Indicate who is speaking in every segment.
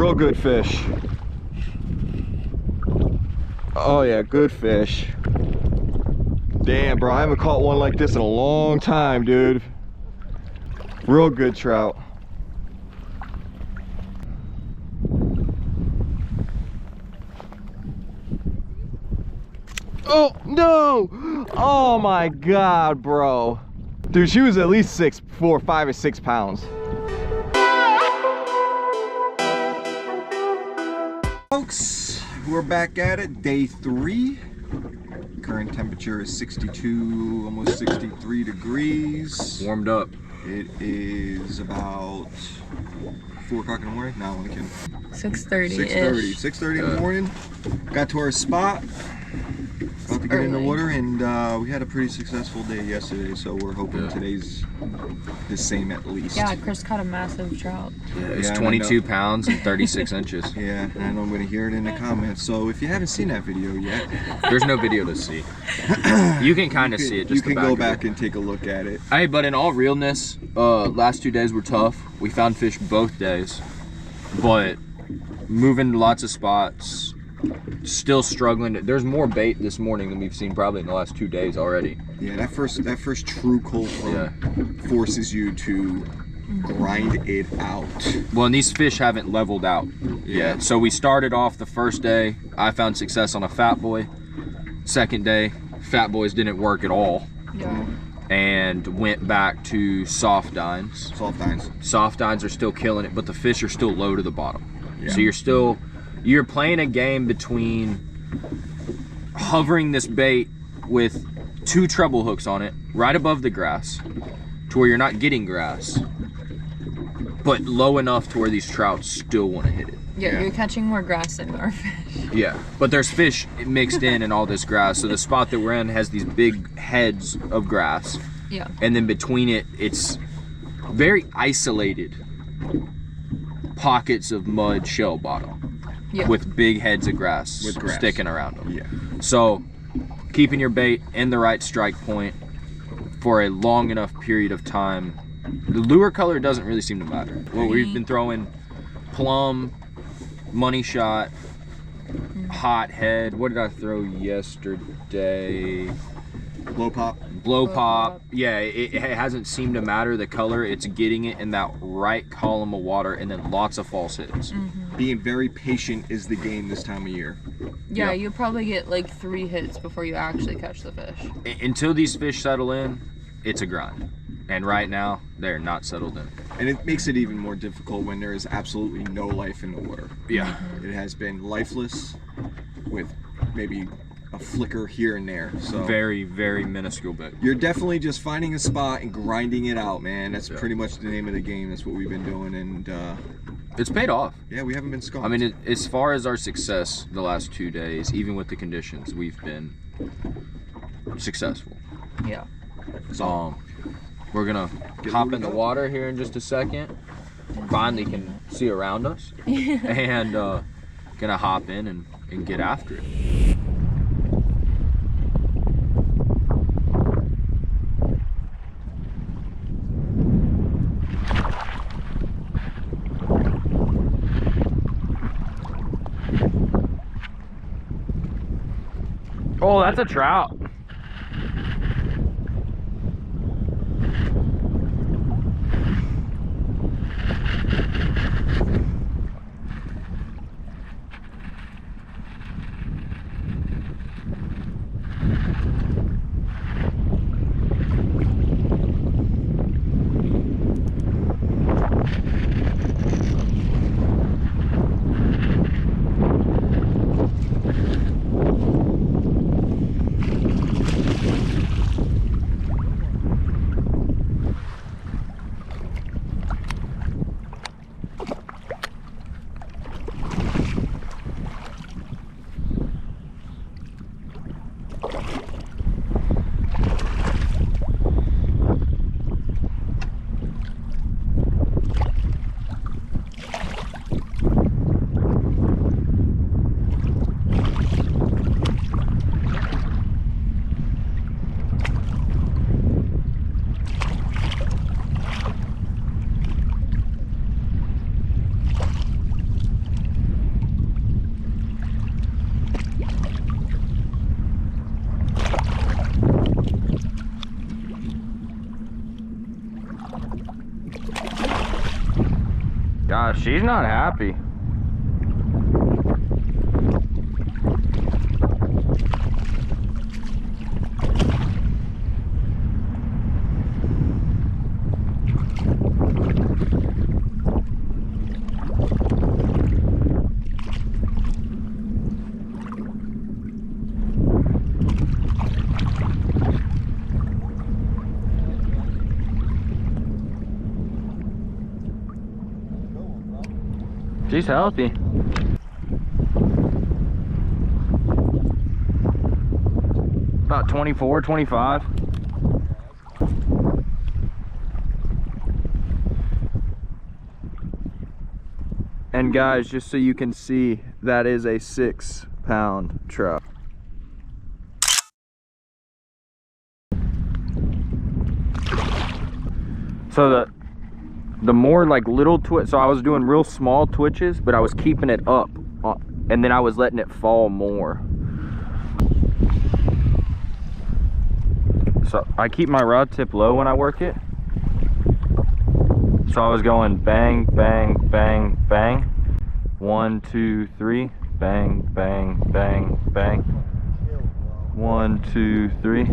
Speaker 1: Real good fish. Oh yeah, good fish. Damn, bro, I haven't caught one like this in a long time, dude. Real good trout. Oh no! Oh my god, bro. Dude, she was at least 5 or 6 pounds. Folks, we're back at it, day 3. Current temperature is 62, almost 63 degrees.
Speaker 2: Warmed up.
Speaker 1: It is about 4 o'clock in the morning. No, I'm only kidding.
Speaker 3: 6:30.
Speaker 1: 6:30 in the morning. Got to our spot. About to get in the water, and we had a pretty successful day yesterday, so we're hoping today's the same at least.
Speaker 3: Yeah, Chris caught a massive trout.
Speaker 2: Yeah, it's 22 pounds and 36 inches.
Speaker 1: Yeah, and I know I'm going to hear it in the comments. So if you haven't seen that video yet,
Speaker 2: there's no video to see. You can kind of see it. Just
Speaker 1: you can go back and take a look at it.
Speaker 2: Hey, but in all realness, last 2 days were tough. We found fish both days, but moving to lots of spots. Still struggling. There's more bait this morning than we've seen probably in the last 2 days already.
Speaker 1: Yeah, that first true cold front forces you to grind it out.
Speaker 2: Well, and these fish haven't leveled out yet. So we started off the first day. I found success on a fat boy. Second day, fat boys didn't work at all.
Speaker 3: Yeah.
Speaker 2: And went back to soft dines.
Speaker 1: Soft dines.
Speaker 2: Soft dines are still killing it, but the fish are still low to the bottom.
Speaker 1: Yeah.
Speaker 2: So you're playing a game between hovering this bait with 2 treble hooks on it right above the grass to where you're not getting grass, but low enough to where these trout still want to hit it.
Speaker 3: Yeah, you're catching more grass than you are fish.
Speaker 2: Yeah, but there's fish mixed in all this grass. So the spot that we're in has these big heads of grass.
Speaker 3: Yeah.
Speaker 2: And then between it, it's very isolated pockets of mud shell bottom.
Speaker 3: Yeah.
Speaker 2: With big heads of grass, sticking around them.
Speaker 1: Yeah.
Speaker 2: So keeping your bait in the right strike point for a long enough period of time. The lure color doesn't really seem to matter. Well, we've been throwing plum, money shot, hot head. What did I throw yesterday?
Speaker 1: Blow pop.
Speaker 2: Blow pop. Yeah, it hasn't seemed to matter the color. It's getting it in that right column of water, and then lots of false hits.
Speaker 1: Being very patient is the game this time of year.
Speaker 3: Yeah, you probably get like 3 hits before you actually catch the fish.
Speaker 2: Until these fish settle in, it's a grind. And right now, they're not settled in.
Speaker 1: And it makes it even more difficult when there is absolutely no life in the water.
Speaker 2: Yeah.
Speaker 1: It has been lifeless with maybe a flicker here and there. So
Speaker 2: very, very minuscule bit.
Speaker 1: You're definitely just finding a spot and grinding it out, man. That's pretty much the name of the game. That's what we've been doing, and
Speaker 2: it's paid off.
Speaker 1: Yeah, we haven't been skunked.
Speaker 2: I mean, as far as our success the last 2 days, even with the conditions, we've been successful.
Speaker 3: Yeah.
Speaker 2: So we're gonna hop in the water here in just a second. Finally can see around us. And gonna hop in and get after it. Oh, that's a trout. She's not happy. She's healthy. About 24, 25. And guys, just so you can see, that is a 6-pound trout. So the more like little twitch, so I was doing real small twitches, but I was keeping it up, and then I was letting it fall more. So I keep my rod tip low when I work it. So I was going bang, bang, bang, bang. 1, 2, 3, bang, bang, bang, bang. 1, 2, 3.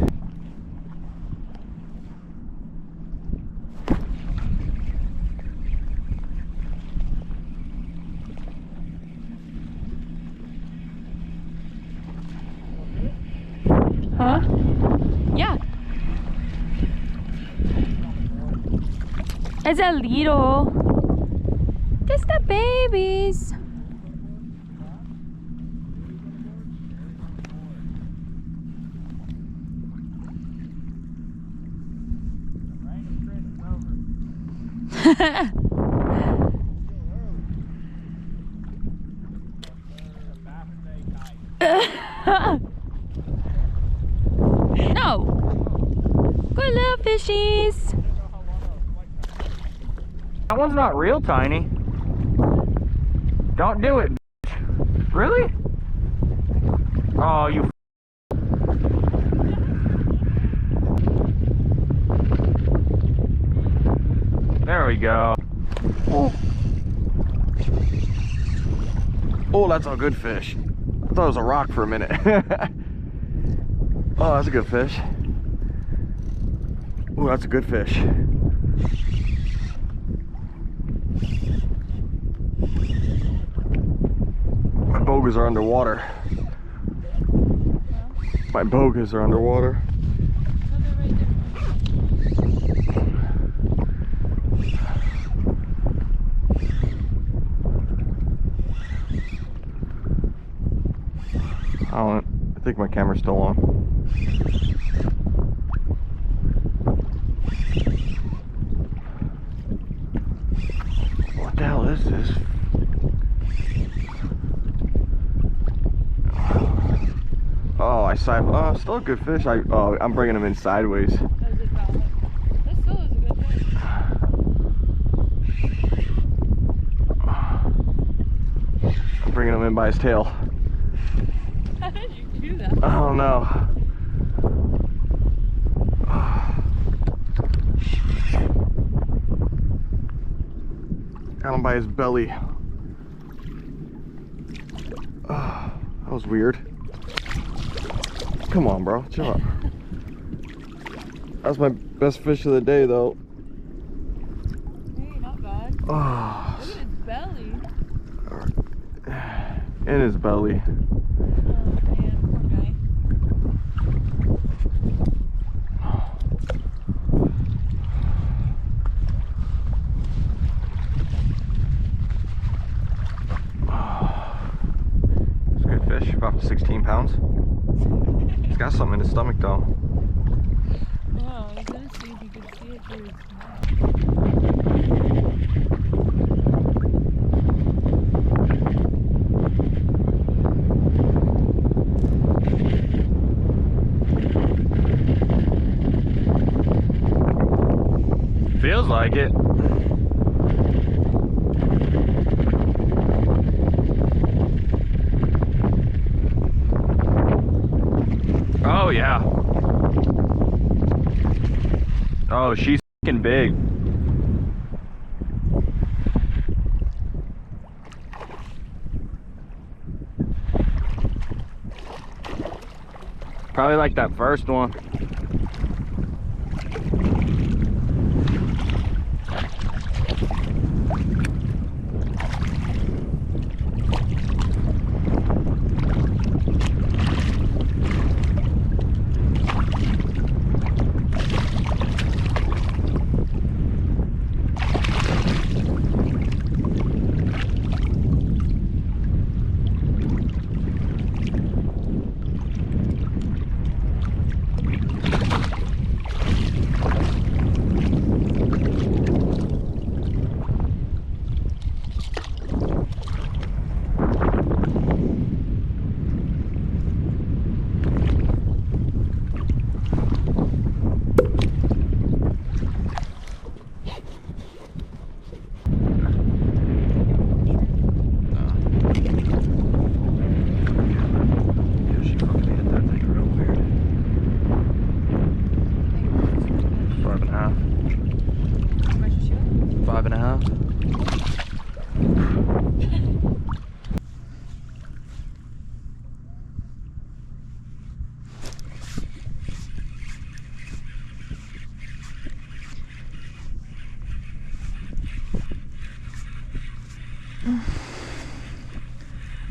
Speaker 3: Huh? Yeah. It's a little. Just the babies. No. Good little fishies.
Speaker 2: That one's not real tiny. Don't do it, bitch. Really? Oh, you. There we go. Oh. Oh, that's a good fish. I thought it was a rock for a minute. Oh, that's a good fish. Oh, that's a good fish. My bogas are underwater. My bogas are underwater. I think my camera's still on. What the hell is this? Oh, I saw. Oh, still a good fish. I'm bringing him in sideways.
Speaker 3: That still is a good fish.
Speaker 2: I'm bringing him in by his tail.
Speaker 3: How did you do that?
Speaker 2: I don't know. Got him by his belly. That was weird. Come on, bro. Chill out. That's my best fish of the day, though.
Speaker 3: Hey, not bad.
Speaker 2: Oh.
Speaker 3: Look at its belly.
Speaker 2: In his belly.
Speaker 3: Oh, man. Poor guy.
Speaker 2: It's a good fish, about 16 pounds. He's got something in his stomach though.
Speaker 3: Yeah, I was gonna see if you could see it through his
Speaker 2: Feels like it. Oh yeah. Oh, she's f***ing big. Probably like that first one.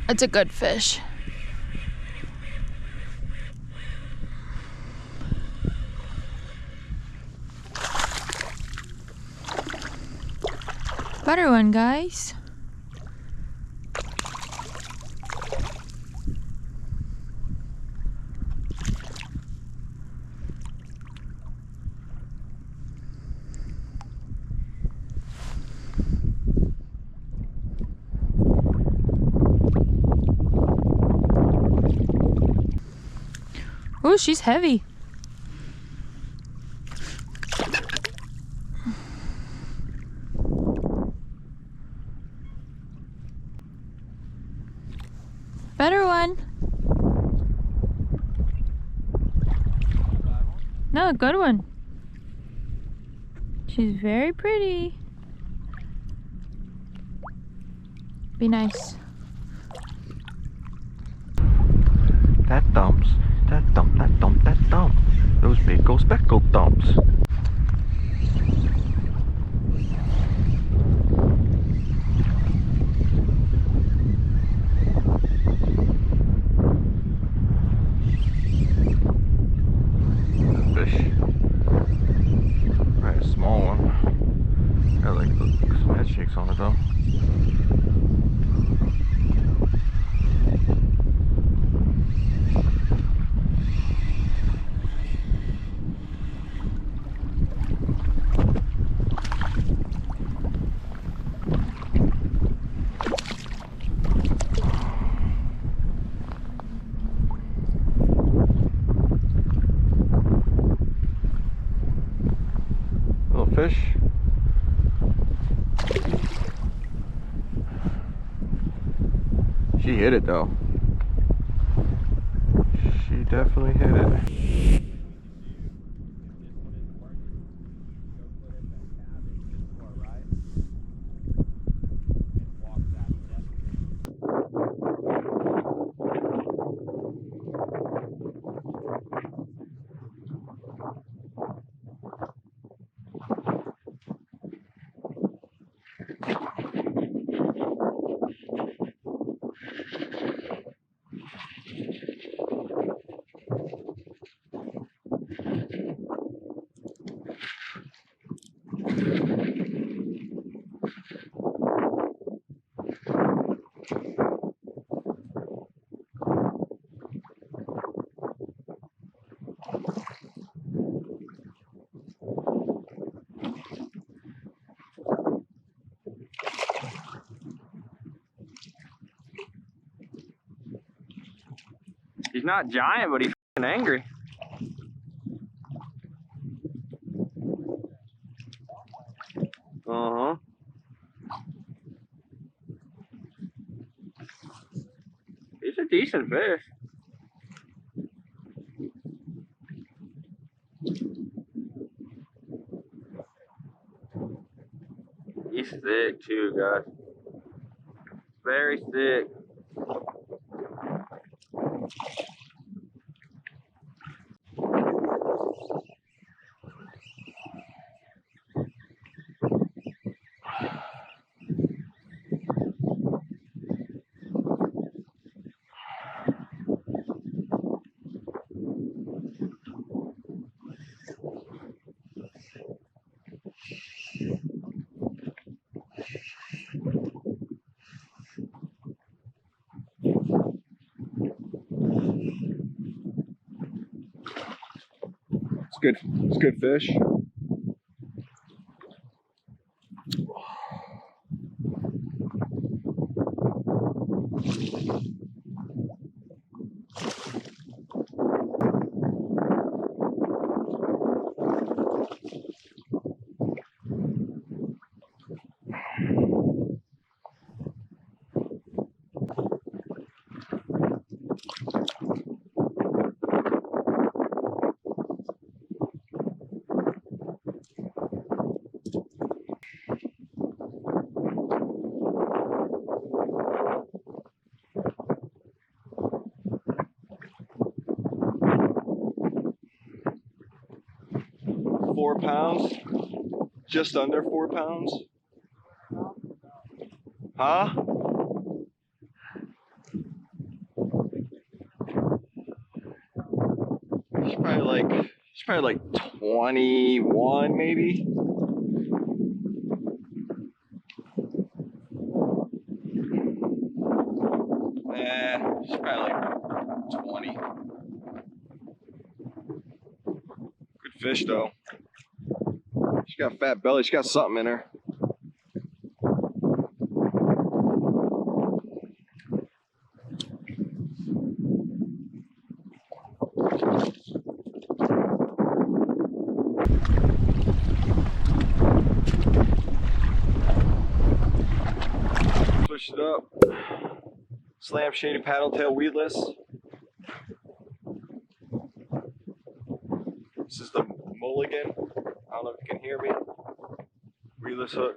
Speaker 3: It's a good fish. Better one, guys. Oh, she's heavy. Better one. No, good one. She's very pretty. Be nice.
Speaker 1: That thumps. That thump, that thump, that thump. Those big old speckled thumps. Fish. Right, a small one. Got like some head shakes on it though. Fish. She hit it though. She definitely hit it.
Speaker 2: He's not giant, but he's f***ing angry. Uh-huh. He's a decent fish. He's thick too, guys. Very thick.
Speaker 1: good. It's good fish. £4, just under £4. Huh? She's probably like 21 maybe. She's probably like 20. Good fish though. She got a fat belly, she got something in her. Switch it up. Slam shaded paddle tail weedless. This is the mulligan. I don't know if you can hear me. Weedless hook.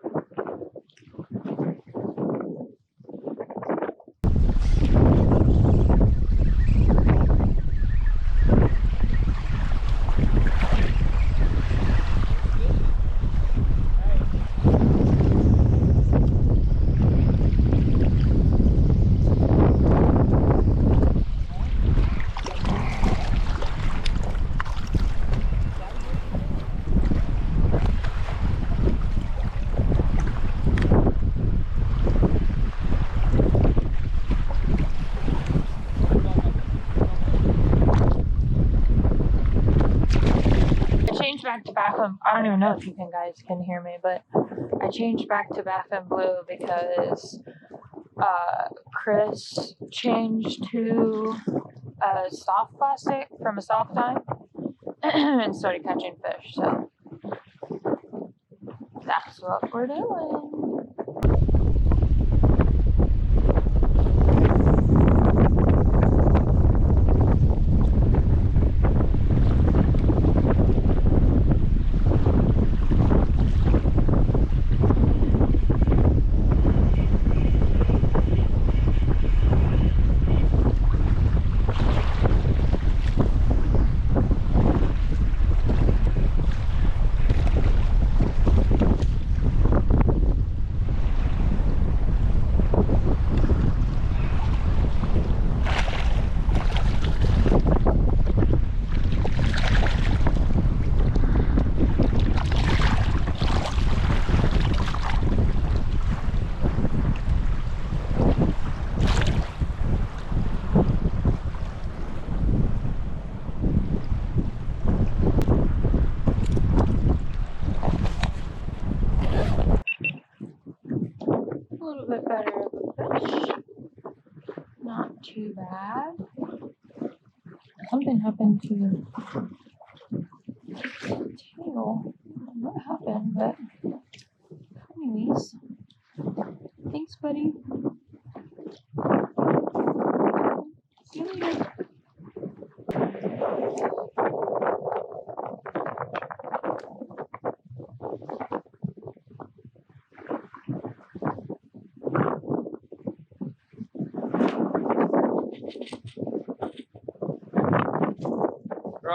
Speaker 3: Back to Baffin. I don't even know if you guys can hear me, but I changed back to Baffin Blue because Chris changed to a soft plastic from a soft time and started catching fish. So that's what we're doing. A little bit better of a fish. Not too bad. Something happened to the tail. I don't know what happened, but anyways. Thanks, buddy. See you later.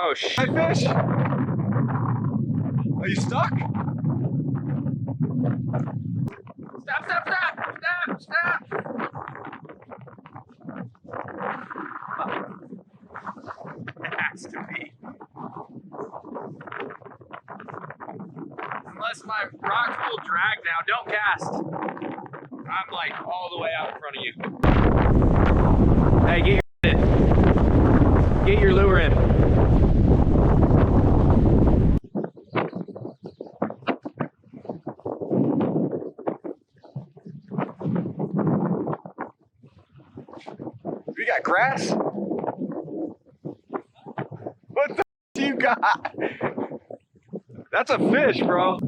Speaker 1: Oh, shit, fish! Are you stuck? Stop, stop, stop! Stop, stop! It has to be. Unless my rocks will drag now, don't cast. I'm like all the way out in front of you.
Speaker 2: Hey, get your lure in.
Speaker 1: We got grass? What the do you got? That's a fish, bro.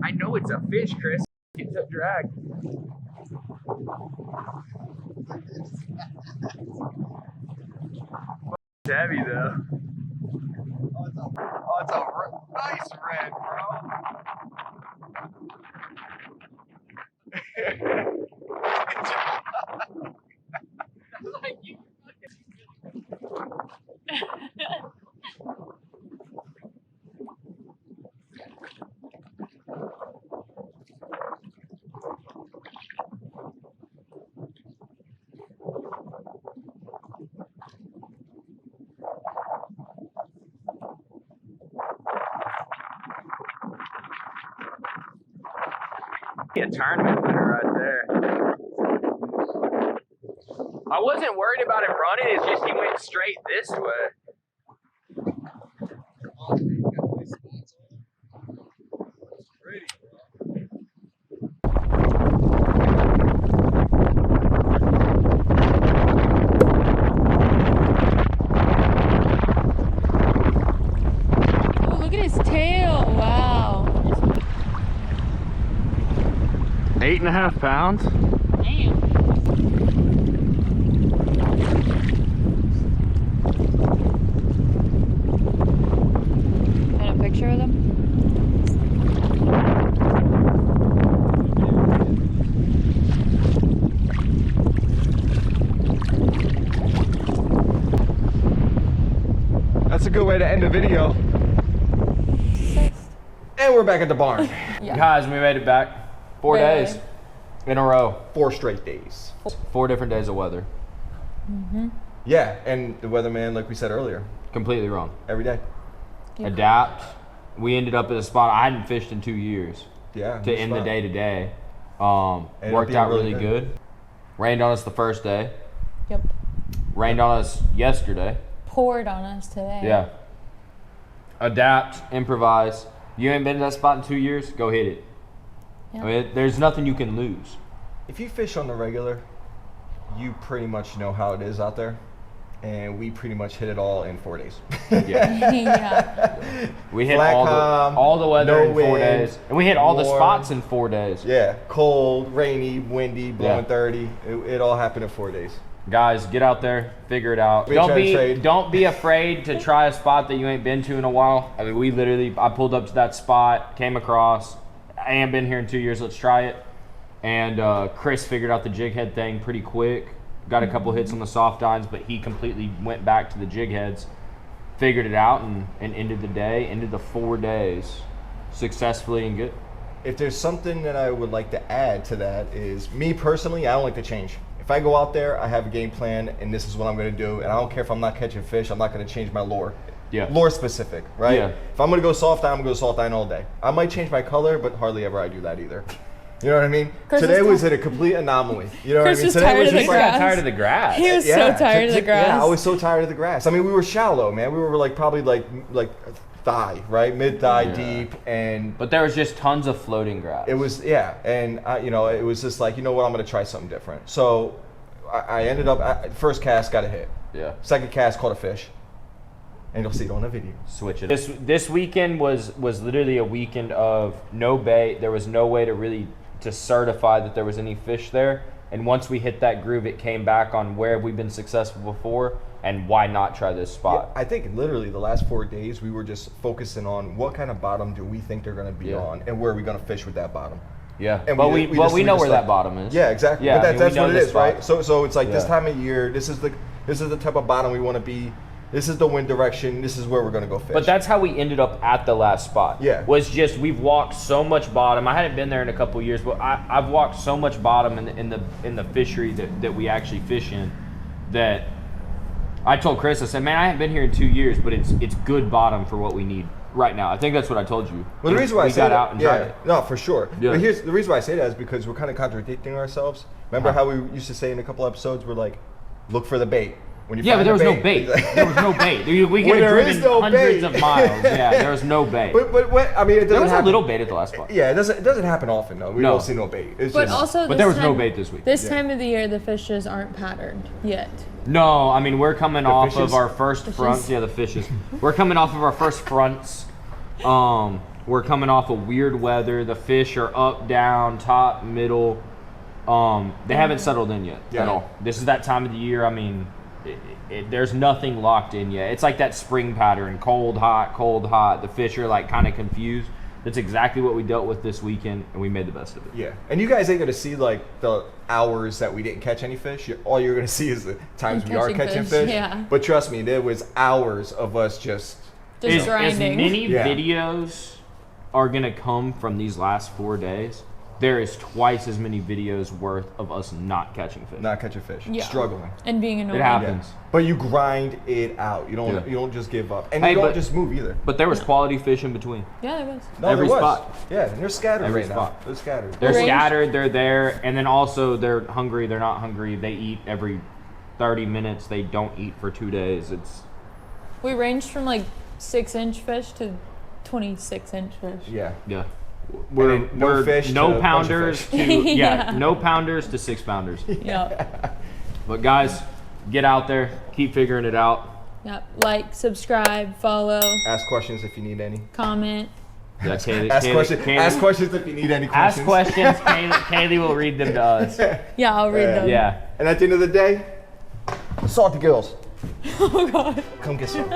Speaker 2: I know it's a fish, Chris. It's a drag.
Speaker 1: It's heavy though. Oh, it's a nice red,
Speaker 2: A tournament winner right there. I wasn't worried about him running, it's just he went straight this way.
Speaker 3: Oh, look at his tail. Wow.
Speaker 2: 8.5 pounds.
Speaker 3: Damn. Got a picture of them?
Speaker 1: That's a good way to end the video. And we're back at the barn.
Speaker 3: Yeah.
Speaker 2: Guys, we made it back. 4
Speaker 3: Barely.
Speaker 2: days in a row.
Speaker 1: 4 straight days.
Speaker 2: 4 different days of weather.
Speaker 1: Yeah, and the weatherman, like we said earlier,
Speaker 2: Completely wrong.
Speaker 1: every day.
Speaker 3: Yep.
Speaker 2: Adapt. We ended up at a spot I hadn't fished in 2 years
Speaker 1: Yeah.
Speaker 2: to
Speaker 1: good
Speaker 2: end the
Speaker 1: spot.
Speaker 2: day today.
Speaker 1: Ended up
Speaker 2: Worked
Speaker 1: being
Speaker 2: out
Speaker 1: really
Speaker 2: really good. Rained on us the first day.
Speaker 3: Yep.
Speaker 2: Rained on us yesterday.
Speaker 3: Poured on us today.
Speaker 2: Yeah. Adapt, improvise. You ain't been to that spot in 2 years? Go hit it.
Speaker 3: Yep.
Speaker 2: I mean, there's nothing you can lose.
Speaker 1: If you fish on the regular, you pretty much know how it is out there. And we pretty much hit it all in 4 days.
Speaker 2: Yeah.
Speaker 3: Yeah.
Speaker 2: We hit
Speaker 1: Flat
Speaker 2: all
Speaker 1: calm,
Speaker 2: the weather
Speaker 1: no
Speaker 2: in 4
Speaker 1: wind,
Speaker 2: days. And we hit all the
Speaker 1: warm.
Speaker 2: spots in 4 days.
Speaker 1: Yeah, cold, rainy, windy, blowing
Speaker 2: Yeah.
Speaker 1: 30. It all happened in 4 days.
Speaker 2: Guys, get out there, figure it out.
Speaker 1: We try to trade.
Speaker 2: Don't be afraid to try a spot that you ain't been to in a while. I mean, I pulled up to that spot, came across. I ain't been here in 2 years. Let's try it. And Chris figured out the jig head thing pretty quick. Got a couple hits on the soft dines, but he completely went back to the jig heads, figured it out, and ended the day, ended the 4 days successfully and good.
Speaker 1: If there's something that I would like to add to that is, me personally, I don't like to change. If I go out there, I have a game plan, and this is what I'm going to do, and I don't care if I'm not catching fish, I'm not going to change my lure.
Speaker 2: Yeah.
Speaker 1: Lure specific, right?
Speaker 2: Yeah.
Speaker 1: If I'm going to go soft dine, I'm going to go soft dine all day. I might change my color, but hardly ever I do that either. You know what I mean?
Speaker 3: Chris
Speaker 1: Today
Speaker 3: was
Speaker 1: was at a complete anomaly. You know
Speaker 3: Chris
Speaker 1: what I mean?
Speaker 3: was
Speaker 1: Today
Speaker 3: tired
Speaker 1: was
Speaker 3: of the
Speaker 1: just
Speaker 2: He
Speaker 1: like,
Speaker 2: got
Speaker 3: grass.
Speaker 2: tired of the grass.
Speaker 3: He was so tired of the grass.
Speaker 1: Yeah, I was so tired of the grass. I mean, we were shallow, man. We were like probably like thigh, right? Mid thigh deep, and
Speaker 2: But there was just tons of floating grass.
Speaker 1: it was, yeah. And you know, it was just like, you know what, I'm gonna try something different. So I ended up, first cast got a hit.
Speaker 2: Yeah.
Speaker 1: Second cast caught a fish. And you'll see it on the video.
Speaker 2: Switch it. This weekend was literally a weekend of no bait. There was no way to certify that there was any fish there. And once we hit that groove, it came back on where have we been successful before and why not try this spot.
Speaker 1: I think literally the last 4 days we were just focusing on what kind of bottom do we think they're going to be on, and where are we going to fish with that bottom.
Speaker 2: Yeah,
Speaker 1: And
Speaker 2: but we know
Speaker 1: just
Speaker 2: where
Speaker 1: like-
Speaker 2: that bottom is.
Speaker 1: Yeah, exactly.
Speaker 2: Yeah,
Speaker 1: but
Speaker 2: I mean,
Speaker 1: that's
Speaker 2: we know
Speaker 1: what it
Speaker 2: this
Speaker 1: is, right?
Speaker 2: spot.
Speaker 1: So it's like this
Speaker 2: Yeah.
Speaker 1: time of year, this is the type of bottom we want to be. This is the wind direction. This is where we're going to go fish.
Speaker 2: But that's how we ended up at the last spot.
Speaker 1: Yeah.
Speaker 2: Was just we've walked so much bottom. I hadn't been there in a couple of years, but I've walked so much bottom in the fishery that we actually fish in that I told Chris, I said, man, I haven't been here in 2 years, but it's good bottom for what we need right now. I think that's what I told you.
Speaker 1: Well, the reason why I
Speaker 2: we
Speaker 1: say
Speaker 2: got
Speaker 1: that,
Speaker 2: out and tried it.
Speaker 1: no, for sure.
Speaker 2: Yeah.
Speaker 1: But here's the reason why I say that is because we're kind of contradicting ourselves. Remember how we used to say in a couple episodes, we're like, look for the bait. When you
Speaker 2: Yeah, but
Speaker 1: find
Speaker 2: there was
Speaker 1: the
Speaker 2: no bait. There was no bait. We could
Speaker 1: When
Speaker 2: have
Speaker 1: there
Speaker 2: driven
Speaker 1: is no
Speaker 2: hundreds
Speaker 1: bait.
Speaker 2: of miles. Yeah, there was no bait.
Speaker 1: But what? I mean, it doesn't
Speaker 2: There was
Speaker 1: happen.
Speaker 2: a little bait at the last spot.
Speaker 1: Yeah, it doesn't happen often though. We
Speaker 2: No.
Speaker 1: don't see no bait. It's
Speaker 3: But
Speaker 1: just,
Speaker 3: also,
Speaker 2: But there was no bait this week.
Speaker 3: This
Speaker 1: Yeah.
Speaker 3: time of the year, the fishes aren't patterned yet.
Speaker 2: No, I mean we're coming off
Speaker 1: fishes?
Speaker 2: of our first fronts. Yeah, the fishes. We're coming off of our first fronts. We're coming off of weird weather. The fish are up, down, top, middle. They haven't settled in yet
Speaker 1: Yeah.
Speaker 2: at all. This is that time of the year. I mean, there's nothing locked in yet. It's like that spring pattern: cold, hot, cold, hot. The fish are like kind of confused. That's exactly what we dealt with this weekend, and we made the best of it.
Speaker 1: yeah. And you guys ain't gonna see like the hours that we didn't catch any fish. All you're gonna see is the times we are
Speaker 3: Catching
Speaker 1: catching
Speaker 3: fish,
Speaker 1: fish.
Speaker 3: yeah.
Speaker 1: But trust me, there was hours of us just.
Speaker 3: Just
Speaker 2: As
Speaker 3: grinding.
Speaker 2: many
Speaker 1: Yeah.
Speaker 2: videos are gonna come from these last 4 days, there is twice as many videos worth of us not catching fish.
Speaker 1: Not catching fish,
Speaker 3: Yeah.
Speaker 1: struggling.
Speaker 3: And being annoying.
Speaker 2: It happens.
Speaker 1: Yeah. But you grind it out. You don't.
Speaker 2: Yeah.
Speaker 1: You don't just give up, and
Speaker 2: Hey,
Speaker 1: you don't
Speaker 2: but-
Speaker 1: just move either.
Speaker 2: But there was quality fish in between.
Speaker 3: Yeah, it was.
Speaker 1: No,
Speaker 2: every
Speaker 1: there was.
Speaker 2: spot.
Speaker 1: Yeah, and they're scattered
Speaker 2: Every
Speaker 1: right
Speaker 2: spot.
Speaker 1: now. They're scattered.
Speaker 2: They're
Speaker 3: Range-
Speaker 2: scattered, they're there, and then also they're hungry, they're not hungry. They eat every 30 minutes. They don't eat for 2 days. It's
Speaker 3: We ranged from like 6-inch fish to 26-inch fish.
Speaker 1: Yeah.
Speaker 2: yeah.
Speaker 1: then no fish
Speaker 2: no
Speaker 1: to a bunch of
Speaker 2: pounders
Speaker 1: fish.
Speaker 2: to
Speaker 3: Yeah.
Speaker 2: no pounders to 6 pounders.
Speaker 3: Yeah.
Speaker 2: But guys, get out there, keep figuring it out.
Speaker 3: Yep. Like, subscribe, follow,
Speaker 1: Ask questions if you need any.
Speaker 3: comment.
Speaker 2: Yeah, Kaylee,
Speaker 1: Ask
Speaker 2: Kaylee-
Speaker 1: questions.
Speaker 2: Kaylee-
Speaker 1: Ask questions if you need any
Speaker 2: Ask
Speaker 1: questions.
Speaker 2: questions. Kaylee will read them to us.
Speaker 3: Yeah, I'll read them.
Speaker 2: Yeah.
Speaker 1: And at the end of the day, SaltyGillz.
Speaker 3: Oh, God.
Speaker 1: Come get some.